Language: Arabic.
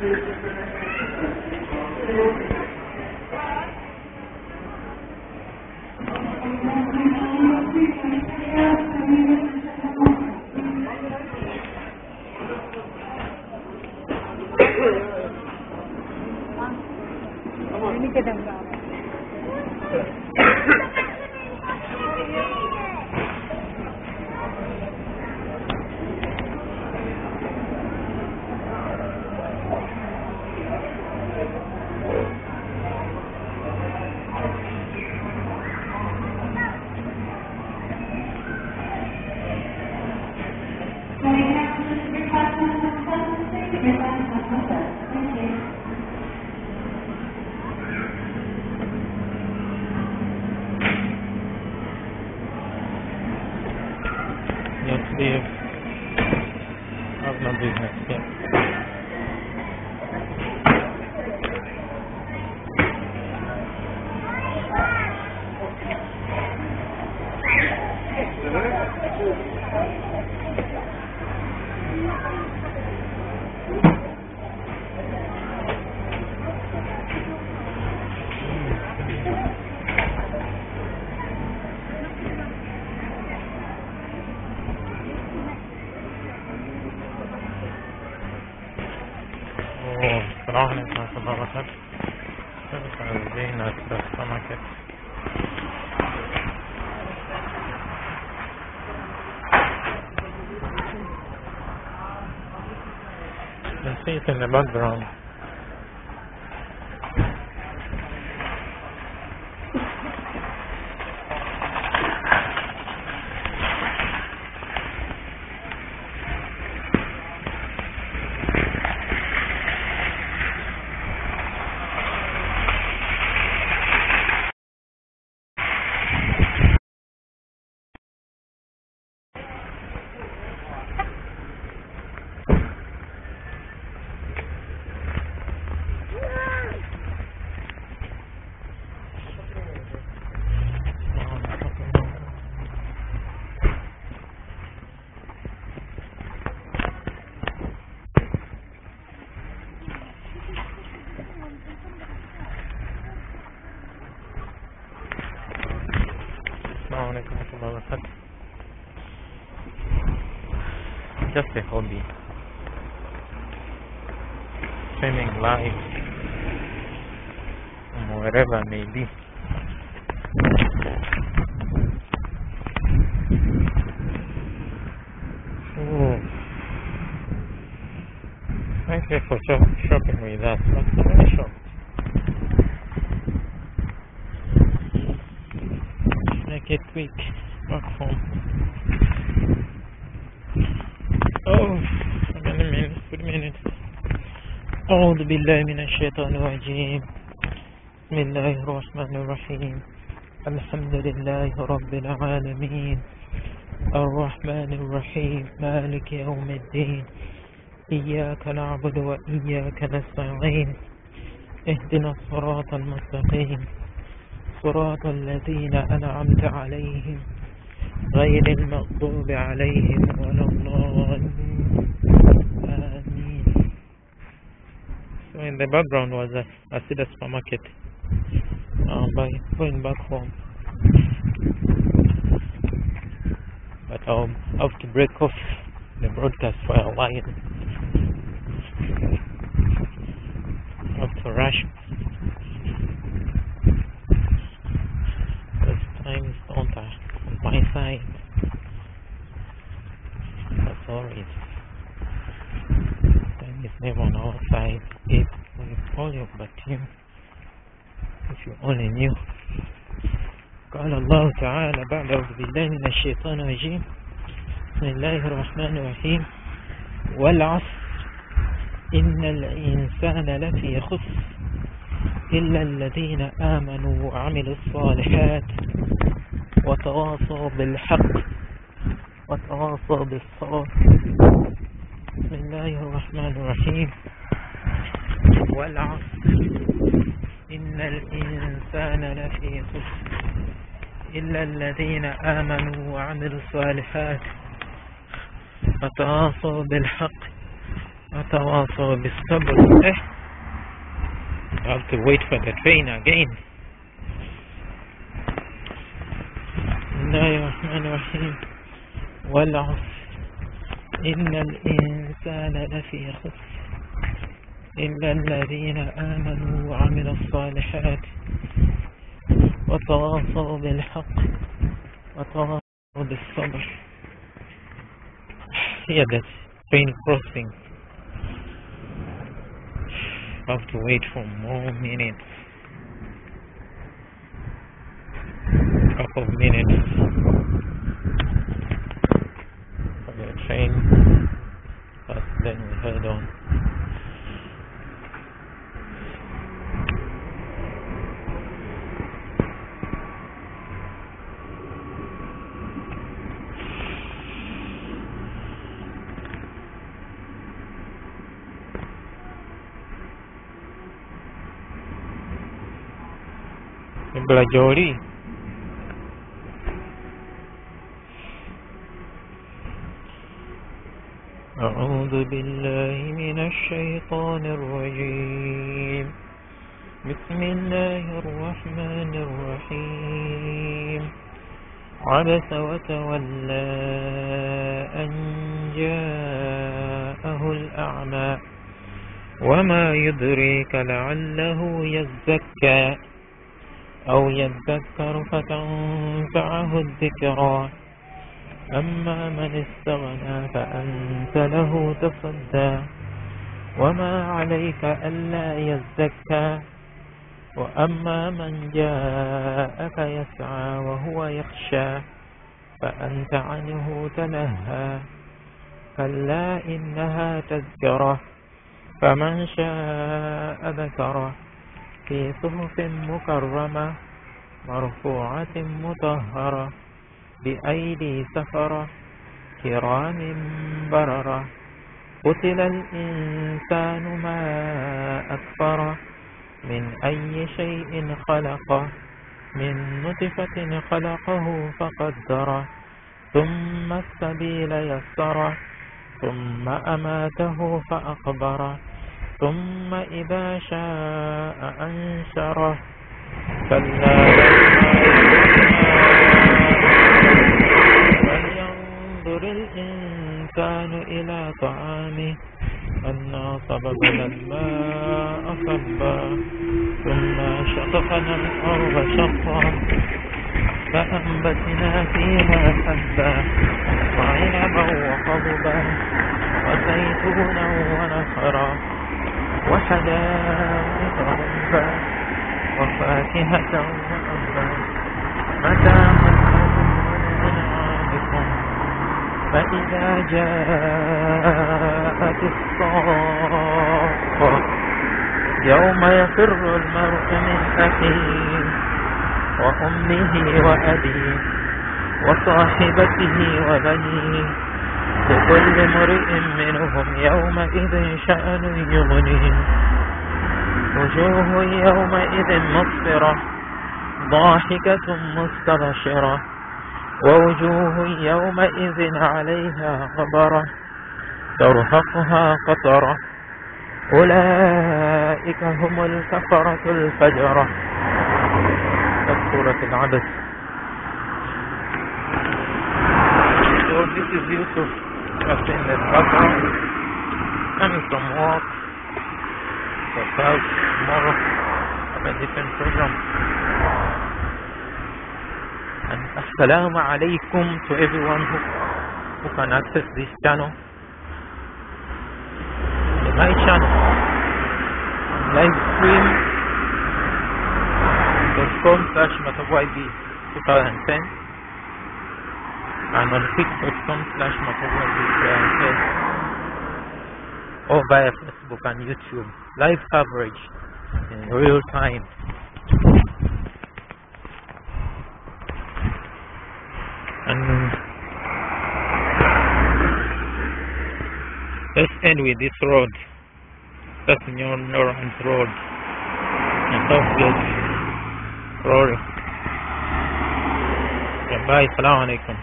Yes, Dave. I have no business here. السلام عليكم ورحمة الله وبركاته. عايزين السمكة You see it in the background. Assalamu alaikum warahmatullahi wabarakatuh. Just a hobby. Streaming live from wherever I may be. Oh. Thank you for shopping with us. Let's go shop. Make it quick. Back home. Oh, for a minute. أعوذ بالله من الشيطان الرجيم. بسم الله الرحمن الرحيم. الحمد لله رب العالمين الرحمن الرحيم مالك يوم الدين إياك نعبد وإياك نستعين اهدنا الصراط المستقيم صراط الذين أنعمت عليهم غير المغضوب عليهم ولا الضالين. آمين. So in the background was a Cedar supermarket. Going back home, but I'll have to break off the broadcast for a while. I have to rush because time is on my side. That's always time is never on our side. It's all your but you. If you only knew. قال الله تعالى بعد أعوذ بالله من الشيطان الرجيم بسم الله الرحمن الرحيم والعصر إن الإنسان لفي خسر إلا الذين آمنوا وعملوا الصالحات وتواصوا بالحق وتواصوا بالصبر. بسم الله الرحمن الرحيم والعصر إن الإنسان لفي خسر إلا الذين آمنوا وعملوا الصالحات وتواصوا بالحق وتواصوا بالصبر. I have to wait for the train again. بسم الله الرحمن الرحيم. والعصر إن الإنسان لفي خسر إلا الذين آمنوا وعملوا الصالحات وتواصوا بالحق وتواصوا بالصبر. Here the train crossing. I have to wait for more minutes. Couple of minutes for the train, but then we head on. Belajori. أعوذ بالله من الشيطان الرجيم. بسم الله الرحمن الرحيم. عبس وتولى أن جاءه الأعمى وما يدريك لعله يزكى أو يذكر فتنفعه الذكرى أما من استغنى فأنت له تصدى وما عليك ألا يزكى وأما من جاءك يسعى وهو يخشى فأنت عنه تلهى كلا إنها تذكرة فمن شاء ذكره في صحف مكرمة مرفوعة مطهرة بأيدي سفرة كرام بررة. قتل الإنسان ما أكفره من أي شيء خلقه من نطفة خلقه فقدره ثم السبيل يسره ثم أماته فأقبره ثم إذا شاء أنشره كلا فلينظر الإنسان إلى طعامه أنا صببنا الماء صبا ثم شققنا الأرض شقا فأنبتنا فيها حبا وعنبا وقضبا وزيتونا ونخرا وحدائق غلبا وفاكهة وأبا متاعا لأنعامكم فإذا جاءت الصاخة يوم يفر المرء من أخيه وأمه وأبيه وصاحبته وبنيه لكل امرئ منهم يومئذ شأن يغنيه وجوه يومئذ مصفرة ضاحكة مستبشرة ووجوه يومئذ عليها غبرة ترهقها قطرة أولئك هم الكفرة الفجرة. سورة العبس. So this is Yusuf in the background, coming from work, for class tomorrow, have a different program. And assalamu alaikum to everyone who can access this channel, my channel, live stream .com/MatoboyB2010 and on Fix.com/MatoboyB2010 or via Facebook and YouTube. Live coverage in real time. And let's end with this road. That's Noran's road. And Southgate Road. Bye. Assalamu alaikum.